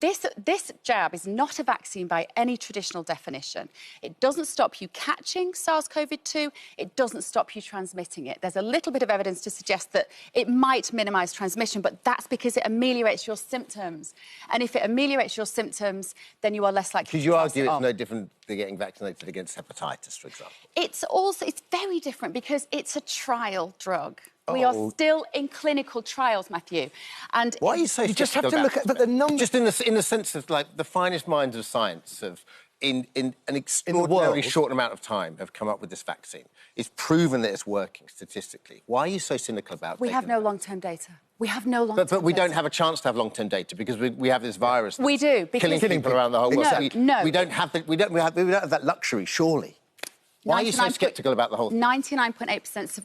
This jab is not a vaccine by any traditional definition. It doesn't stop you catching SARS-CoV-2. It doesn't stop you transmitting it. There's a little bit of evidence to suggest that it might minimise transmission, but that's because it ameliorates your symptoms. And if it ameliorates your symptoms, then you are less likely to Could you pass argue it it's on. no different than getting vaccinated against hepatitis, for example? It's very different because it's a trial drug. We are still in clinical trials, Matthew. And why are you so? You just have to look at the numbers. Just in the sense of like the finest minds of science have, in an extraordinarily short amount of time, have come up with this vaccine. It's proven that it's working statistically. Why are you so cynical about it? We have no long-term data. We have no long-term data. But we don't have a chance to have long-term data because we have this virus. We do. Killing people around the whole world. No. We don't have that luxury, surely. Why are you so sceptical about the whole thing? 99.8%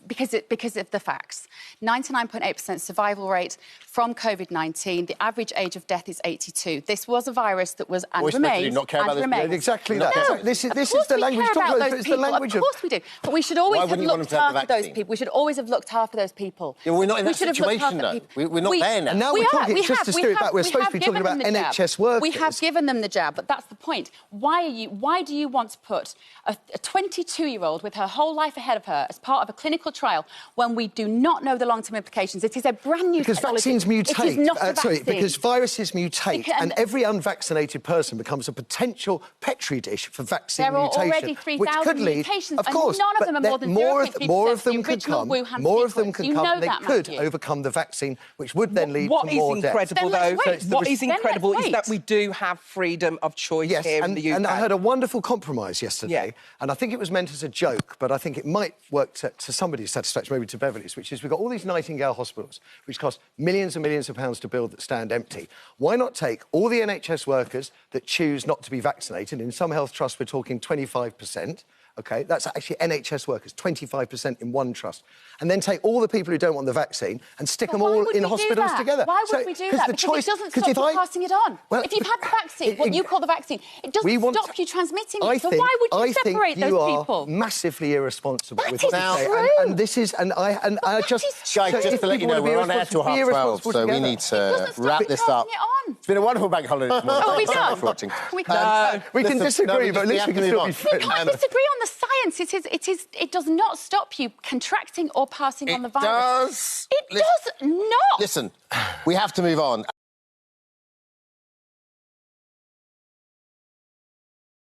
because of the facts. 99.8% survival rate from COVID-19. The average age of death is 82. This was a virus that was and remains. Not care about remains. Exactly that. No, this is the language. Of course we do. But we should always have looked after those people. We should always have looked after those people. Yeah, we're not in that situation, though. We're not there now. And now we're talking, just to steer it back, we're supposed to be talking about NHS workers. We have given them the jab, but that's the point. Why do you want to put a 22-year-old with her whole life ahead of her as part of a clinical trial when we do not know the long-term implications? It is a brand new technology. Vaccines mutate. It is not a vaccine. Because viruses mutate, and every unvaccinated person becomes a potential petri dish for vaccine mutation. There are already 3,000 mutations, of course, and none of them are more than 0.3%. More of them could come. More of them could come. And they could Matthew. overcome the vaccine, which would then lead to What more is deaths. incredible, though? What is incredible is wait. that we do have freedom of choice here in the UK. And I heard a wonderful compromise yesterday, and I think it was meant as a joke, but I think it might work to somebody's satisfaction, maybe to Beverley's, which is we've got all these Nightingale hospitals, which cost millions and millions of pounds to build that stand empty. Why not take all the NHS workers that choose not to be vaccinated? In some health trusts, we're talking 25%. OK, that's actually NHS workers, 25% in one trust. And then take all the people who don't want the vaccine and stick them all in hospitals together. Why would we do that? Because it doesn't stop you passing it on. Well, if you've had the vaccine, what you call the vaccine, it doesn't stop you transmitting it. So why would you separate those people? I think you are massively irresponsible with what you say. say. And this is... And I just... Guys, just to let you know, we're on air till 12:30, so we need to wrap this up. It's been a wonderful bank holiday this morning. Oh, we done? Watching. We can disagree, but at least we can still be friends. We can't disagree on the science. It does not stop you contracting or passing on the virus. It does. It does not. Listen, we have to move on.